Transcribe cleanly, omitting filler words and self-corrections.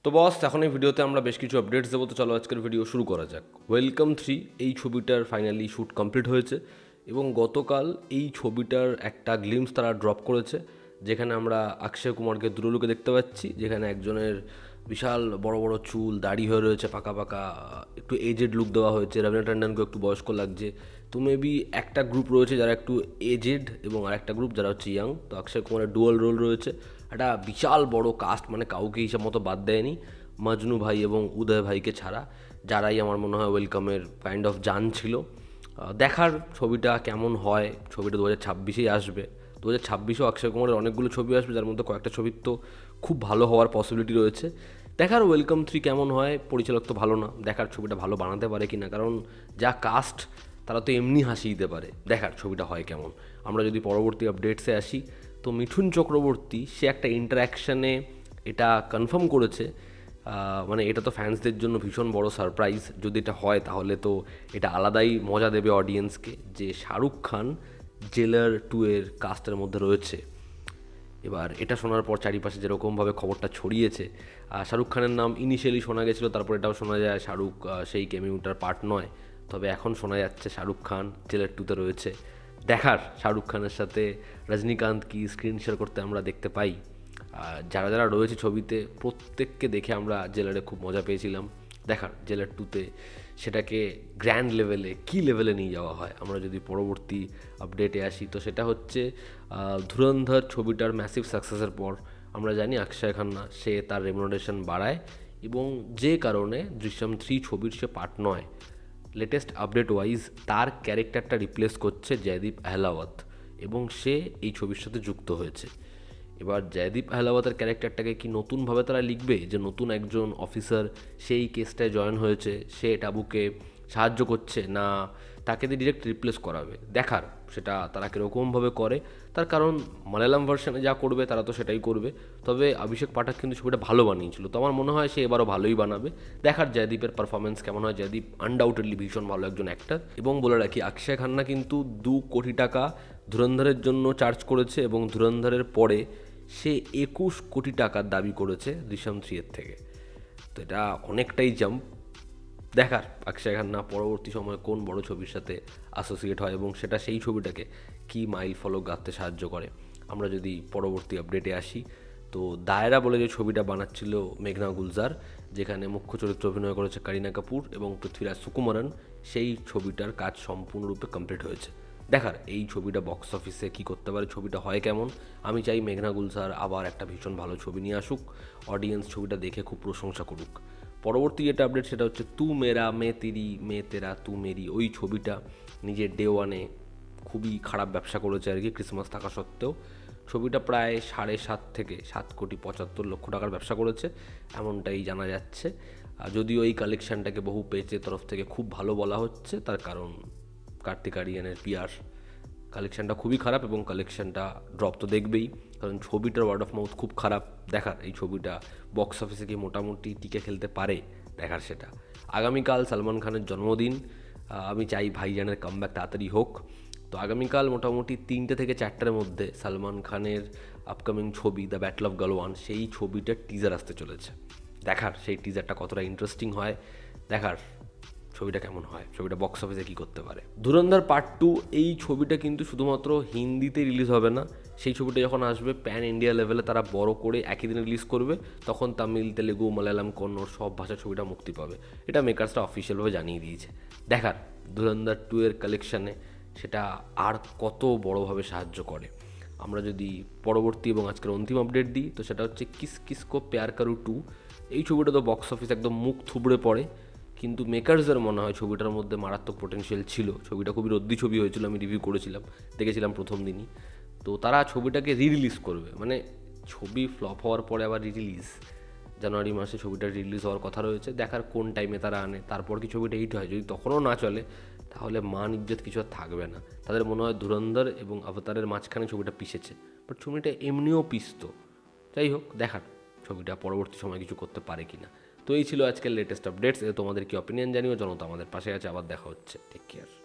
তো বস, এখন এই ভিডিওতে আমরা বেশ কিছু আপডেটস দেবো। তো চলো আজকের ভিডিও শুরু করা যাক। ওয়েলকাম 3 এই ছবিটার ফাইনালি শ্যুট কমপ্লিট হয়েছে এবং গতকাল এই ছবিটার একটা গ্লিমস তারা ড্রপ করেছে, যেখানে আমরা অক্ষয় কুমারকে দুরলুকে দেখতে পাচ্ছি, যেখানে একজনের বিশাল বড় বড় চুল, দাড়ি হয়ে রয়েছে পাকা পাকা, একটু এজেড লুক দেওয়া হয়েছে। রবীনা ট্যান্ডনকে একটু বয়স্ক লাগছে। তো মেবি একটা গ্রুপ রয়েছে যারা একটু এজেড এবং আরেকটা গ্রুপ যারা হচ্ছে ইয়াং। তো অক্ষয় কুমারের ডুয়াল রোল রয়েছে। একটা বিশাল বড় কাস্ট, মানে কাউকে হিসাব মতো বাদ দেয়নি মাজনু ভাই এবং উদয় ভাইকে ছাড়া, যারাই আমার মনে হয় ওয়েলকামের কাইন্ড অফ জান ছিল। দেখার ছবিটা কেমন হয়। ছবিটা 2026-এই আসবে। 2026-এও অক্ষয় কুমারের অনেকগুলো ছবি আসবে, যার মধ্যে কয়েকটা ছবির তো খুব ভালো হওয়ার পসিবিলিটি রয়েছে। দেখার ওয়েলকাম 3 কেমন হয়। পরিচালক তো ভালো না, দেখার ছবিটা ভালো বানাতে পারে কি না, কারণ যা কাস্ট তারা তো এমনি হাসি দিতে পারে। দেখার ছবিটা হয় কেমন। আমরা যদি পরবর্তী আপডেটসে আসি, তো মিঠুন চক্রবর্তী সে একটা ইন্টারাকশানে এটা কনফার্ম করেছে। মানে এটা তো ফ্যান্সদের জন্য ভীষণ বড় সারপ্রাইজ। যদি এটা হয় তাহলে তো এটা আলাদাই মজা দেবে অডিয়েন্সকে, যে শাহরুখ খান জেলার 2 এর কাস্টের মধ্যে রয়েছে। এবার এটা শোনার পর চারিপাশে যেরকমভাবে খবরটা ছড়িয়েছে, শাহরুখ খানের নাম ইনিশিয়ালি শোনা গেছিলো, তারপর এটাও শোনা যায় শাহরুখ সেই কেমিউটার পার্ট নয়। তবে এখন শোনা যাচ্ছে শাহরুখ খান জেলার 2-তে রয়েছে। দেখার শাহরুখ খানের সাথে রজনীকান্ত কি স্ক্রিন শেয়ার করতে আমরা দেখতে পাই। যারা যারা রয়েছে ছবিতে প্রত্যেককে দেখে আমরা জেলারে খুব মজা পেয়েছিলাম। দেখার জেলার 2-তে সেটাকে গ্র্যান্ড লেভেলে কী লেভেলে নিয়ে যাওয়া হয়। আমরা যদি পরবর্তী আপডেটে আসি, তো সেটা হচ্ছে ধুরন্ধর ছবিটার ম্যাসিভ সাকসেসের পর আমরা জানি অক্ষয় খান্না সে তার রেমুনারেশন বাড়ায়, এবং যে কারণে দৃশ্যম 3 ছবির সে পার্ট নয়। লেটেস্ট আপডেট ওয়াইজ তার ক্যারেক্টারটা রিপ্লেস করছে জয়দীপ আহলাওয়াত, এবং সে এই ছবির সাথে যুক্ত হয়েছে। এবার জয়দীপ আহলাওয়াতের ক্যারেক্টারটাকে কি নতুনভাবে তারা লিখবে, যে নতুন একজন অফিসার সেই কেসটায় জয়েন হয়েছে, সে টাবুকে সাহায্য করছে, না তাকে দিয়ে ডিরেক্ট রিপ্লেস করাবে। দেখার সেটা তারা কীরকমভাবে করে। তার কারণ মালায়ালাম ভার্সনে যা করবে তারা তো সেটাই করবে। তবে অভিষেক পাঠক কিন্তু ছবিটা ভালো বানিয়েছিল, তো আমার মনে হয় সে এবারও ভালোই বানাবে। দেখার জয়দীপের পারফরমেন্স কেমন হয়। জয়দীপ আনডাউটেডলি ভীষণ ভালো একজন অ্যাক্টর। এবং বলে রাখি, অক্ষয় খান্না কিন্তু 2 কোটি টাকা ধুরন্ধরের জন্য চার্জ করেছে, এবং ধুরন্ধরের পরে সে 21 কোটি টাকার দাবি করেছে দৃশ্যম 3 এর থেকে। তো এটা অনেকটাই জাম্প। দেখার অক্ষয় খান্না পরবর্তী সময়ে কোন বড় ছবির সাথে অ্যাসোসিয়েট হয়, এবং সেটা সেই ছবিটাকে কি মাইল ফলক গাঁথতে সাহায্য করে। আমরা যদি পরবর্তী আপডেটে আসি, তো দায়রা বলে যে ছবিটা বানাচ্ছিল মেঘনা গুলজার, যেখানে মুখ্য চরিত্র অভিনয় করেছে করিনা কাপুর এবং পৃথ্বীরাজ সুকুমারন, সেই ছবিটার কাজ সম্পূর্ণরূপে কমপ্লিট হয়েছে। দেখার এই ছবিটা বক্স অফিসে কী করতে পারে, ছবিটা হয় কেমন। আমি চাই মেঘনা গুলজার আবার একটা ভীষণ ভালো ছবি নিয়ে আসুক, অডিয়েন্স ছবিটা দেখে খুব প্রশংসা করুক। পরবর্তী যেটা আপডেট সেটা হচ্ছে তু মেরা মে তেরি মে তেরা তু মেরি। ওই ছবিটা নিজের ডে ওয়ানে খুবই খারাপ ব্যবসা করেছে আর কি, ক্রিসমাস থাকা সত্ত্বেও। ছবিটা প্রায় 7.5 থেকে 7.75 কোটি টাকার ব্যবসা করেছে, এমনটাই জানা যাচ্ছে। যদিও এই কালেকশানটাকে বহু পেজের তরফ থেকে খুব ভালো বলা হচ্ছে, তার কারণ কার্তিক আরিয়ানের পিয়ার। কালেকশানটা খুবই খারাপ, এবং কালেকশানটা ড্রপ তো দেখবেই, কারণ ছবিটার ওয়ার্ড অফ মাউথ খুব খারাপ। দেখার এই ছবিটা বক্স অফিসে কি মোটামুটি টিকে খেলতে পারে, দেখার সেটা। আগামীকাল সালমান খানের জন্মদিন। আমি চাই ভাইজানের কামব্যাক তাড়াতাড়ি হোক। তো আগামীকাল মোটামুটি 3টে থেকে 4টার মধ্যে সালমান খানের আপকামিং ছবি দ্য ব্যাটল অফ গালওয়ান, সেই ছবিটার টিজার আসতে চলেছে। দেখার সেই টিজারটা কতটা ইন্টারেস্টিং হয়। দেখার ছবিটা কেমন হয়, ছবিটা বক্স অফিসে কী করতে পারে। ধুরন্ধর পার্ট 2 এই ছবিটা কিন্তু শুধুমাত্র হিন্দিতে রিলিজ হবে না। সেই ছবিটা যখন আসবে প্যান ইন্ডিয়া লেভেলে তারা বড় করে একই দিনে রিলিজ করবে, তখন তামিল, তেলেগু, মালায়ালাম, কন্নড় সব ভাষায় ছবিটা মুক্তি পাবে। এটা মেকার্সরা অফিসিয়ালভাবে জানিয়ে দিয়েছে। দেখার ধুরন্ধর 2 এর কালেকশানে সেটা আর কত বড়োভাবে সাহায্য করে। আমরা যদি পরবর্তী এবং আজকের অন্তিম আপডেট দিই, তো সেটা হচ্ছে কিস কিসকো প্যার কারু 2। এই ছবিটা তো বক্স অফিস একদম মুখ থুবড়ে পড়ে, কিন্তু মেকার্সদের মনে হয় ছবিটার মধ্যে মারাত্মক পোটেনশিয়াল ছিল। ছবিটা খুবই রদ্দি ছবি হয়েছিল, আমি রিভিউ করেছিলাম, দেখেছিলাম প্রথম দিনই। তো তারা ছবিটাকে রিলিজ করবে, মানে ছবি ফ্লপ হওয়ার পরে আবার রিলিজ। জানুয়ারি মাসে ছবিটা রিলিজ হওয়ার কথা রয়েছে। দেখার কোন টাইমে তারা আনে, তারপর কি ছবিটা হিট হয়। যদি তখনও না চলে, তাহলে মান ইজ্জত কিছু আর থাকবে না। তাদের মনে হয় ধুরন্ধর এবং অবতারের মাঝখানে ছবিটা পিষেছে, বাট ছবিটা এমনিও পিষতো। যাই হোক, দেখার ছবিটা পরবর্তী সময় কিছু করতে পারে কি না। তো এই ছিল আজকের লেটেস্ট আপডেটস। তোমাদের কি অপিনিয়ন জানিও। জনতা আমাদের পাশে আছে। আবার দেখা হচ্ছে। Take care.